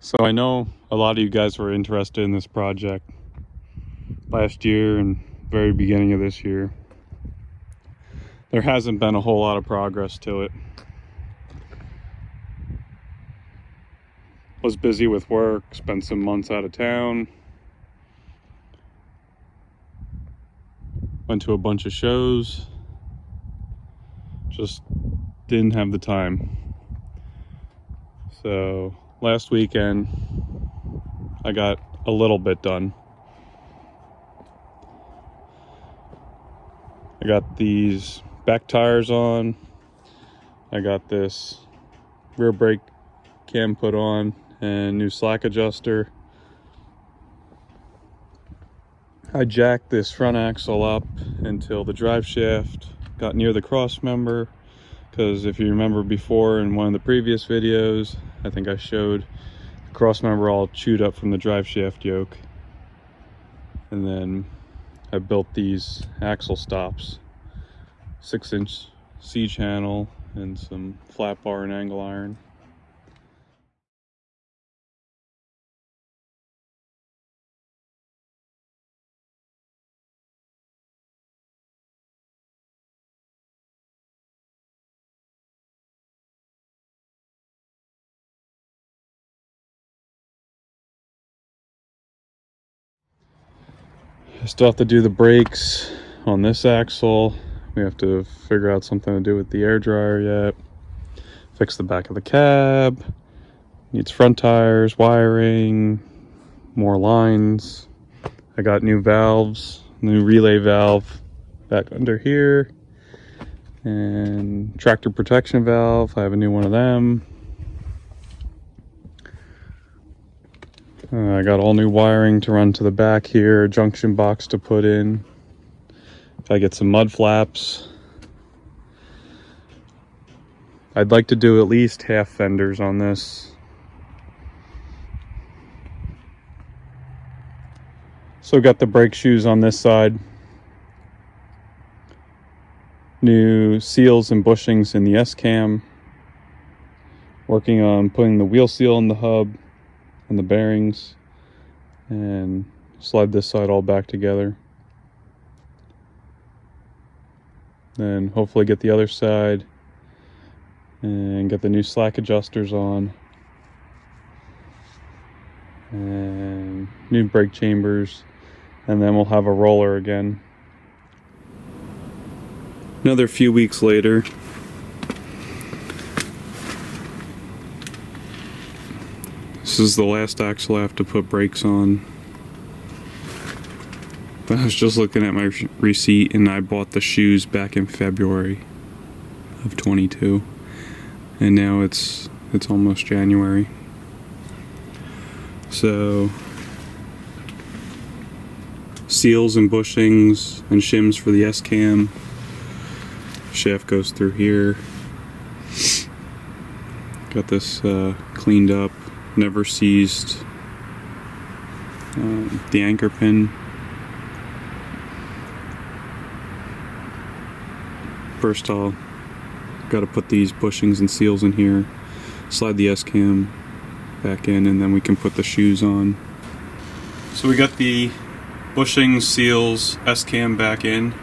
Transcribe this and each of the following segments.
So I know a lot of you guys were interested in this project last year and very beginning of this year. There hasn't been a whole lot of progress to it. Was busy with work, spent some months out of town, went to a bunch of shows, just didn't have the time. So last weekend I got a little bit done. I got these back tires on, I got this rear brake cam put on and new slack adjuster. I jacked this front axle up until the drive shaft got near the cross member, because if you remember before in one of the previous videos, I think I showed the cross member all chewed up from the drive shaft yoke. And then I built these axle stops, 6-inch C-channel and some flat bar and angle iron. I still have to do the brakes on this axle. We have to figure out something to do with the air dryer yet. Fix the back of the cab. Needs front tires, wiring, more lines. I got new valves, new relay valve back under here, and tractor protection valve. I have a new one of them. I got all new wiring to run to the back here, a junction box to put in. I get some mud flaps. I'd like to do at least half fenders on this. So got the brake shoes on this side. New seals and bushings in the S-cam. Working on putting the wheel seal in the hub and the bearings, and slide this side all back together. Then hopefully get the other side and get the new slack adjusters on, and new brake chambers, and then we'll have a roller again. Another few weeks later, this is the last axle I have to put brakes on. I was just looking at my receipt and I bought the shoes back in February of 22, and now it's almost January. So seals and bushings and shims for the S-cam. Shaft goes through here. Got this cleaned up, never seized. The anchor pin. First I'll got to put these bushings and seals in here, slide the S-cam back in, and then we can put the shoes on. So we got the bushings, seals, S-cam back in.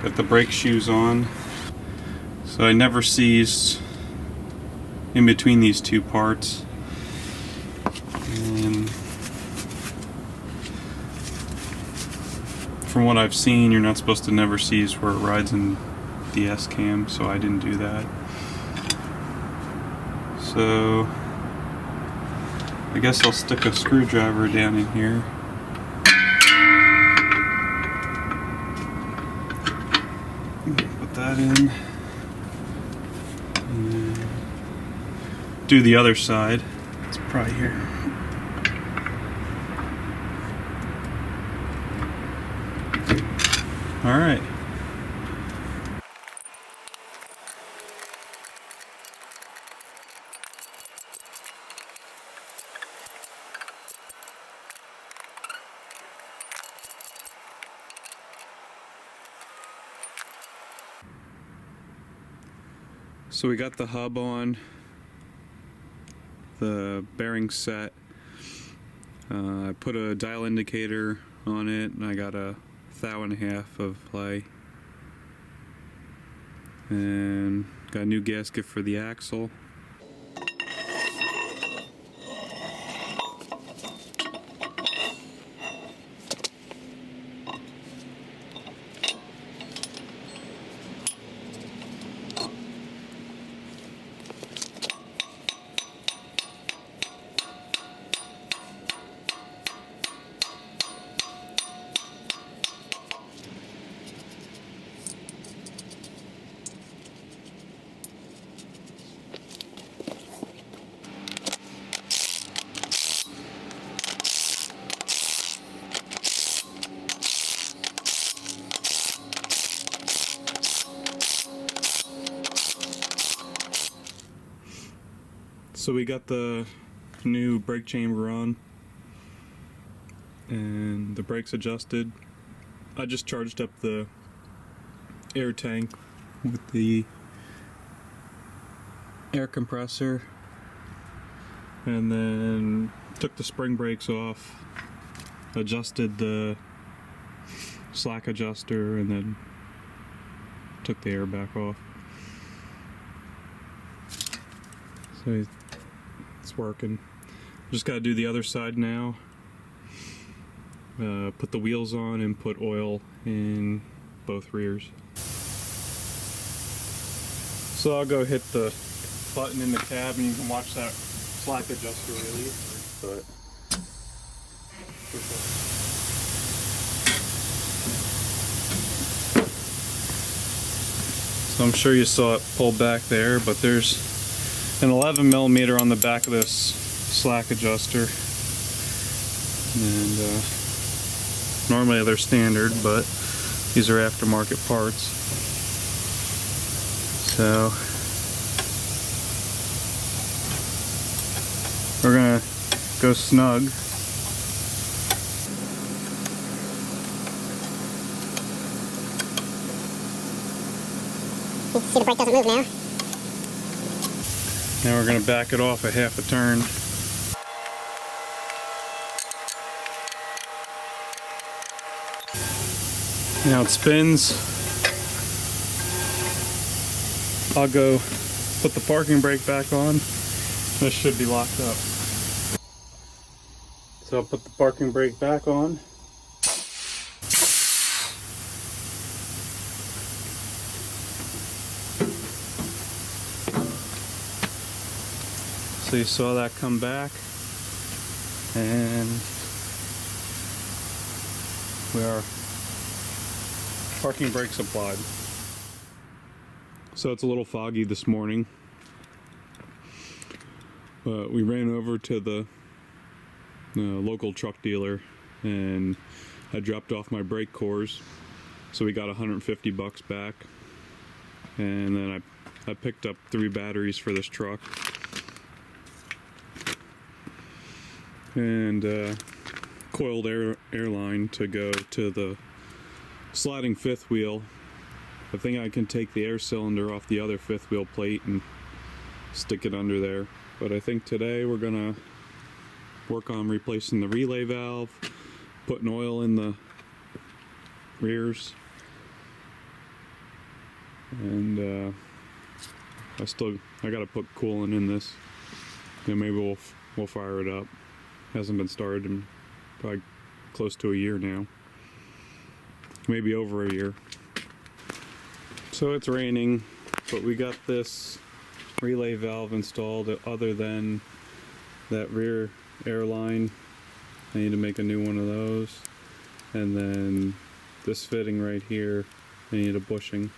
Got the brake shoes on. So I never seized in between these two parts. And from what I've seen, you're not supposed to never seize where it rides in the S-cam, so I didn't do that. So I guess I'll stick a screwdriver down in here. Put that in. And do the other side. It's probably here. All right. So we got the hub on the bearing set. I put a dial indicator on it, and I got a 1.5 of play. And got a new gasket for the axle. So we got the new brake chamber on and the brakes adjusted. I just charged up the air tank with the air compressor and then took the spring brakes off, adjusted the slack adjuster, and then took the air back off. So it's working. Just got to do the other side now. Put the wheels on and put oil in both rears. So I'll go hit the button in the cab and you can watch that slack adjuster release. But so I'm sure you saw it pull back there, but there's an 11mm on the back of this slack adjuster, and normally they're standard, but these are aftermarket parts. So we're gonna go snug. See, the brake doesn't move now. Now we're going to back it off a half a turn. Now it spins. I'll go put the parking brake back on. This should be locked up. So I'll put the parking brake back on. So you saw that come back, and we are parking brakes applied. So it's a little foggy this morning, but we ran over to the local truck dealer and I dropped off my brake cores, so we got $150 back, and then I picked up 3 batteries for this truck. And coiled air line to go to the sliding fifth wheel. I think I can take the air cylinder off the other fifth wheel plate and stick it under there. But I think today we're gonna work on replacing the relay valve, putting oil in the rears, and I gotta put coolant in this, and maybe we'll fire it up. Hasn't been started in probably close to a year now, maybe over a year. So it's raining, but we got this relay valve installed. Other than that rear air line, I need to make a new one of those, and then this fitting right here, I need a bushing.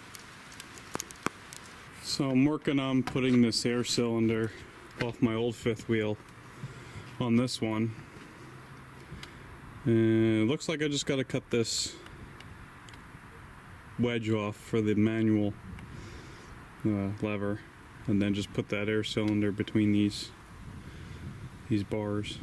So I'm working on putting this air cylinder off my old fifth wheel on this one, and it looks like I just got to cut this wedge off for the manual lever, and then just put that air cylinder between these bars.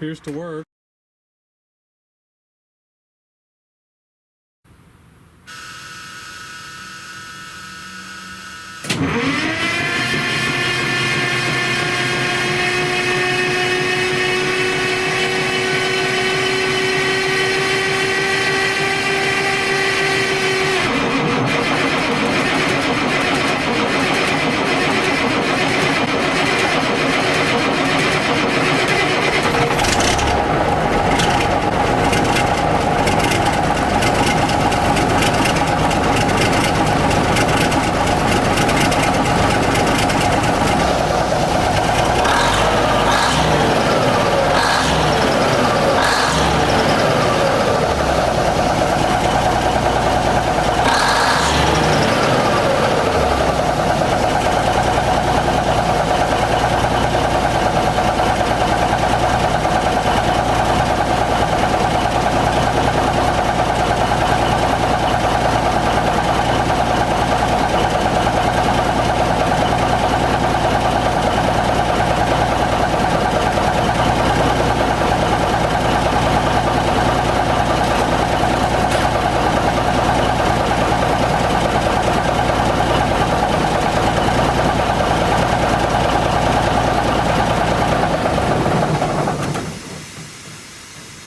appears to work.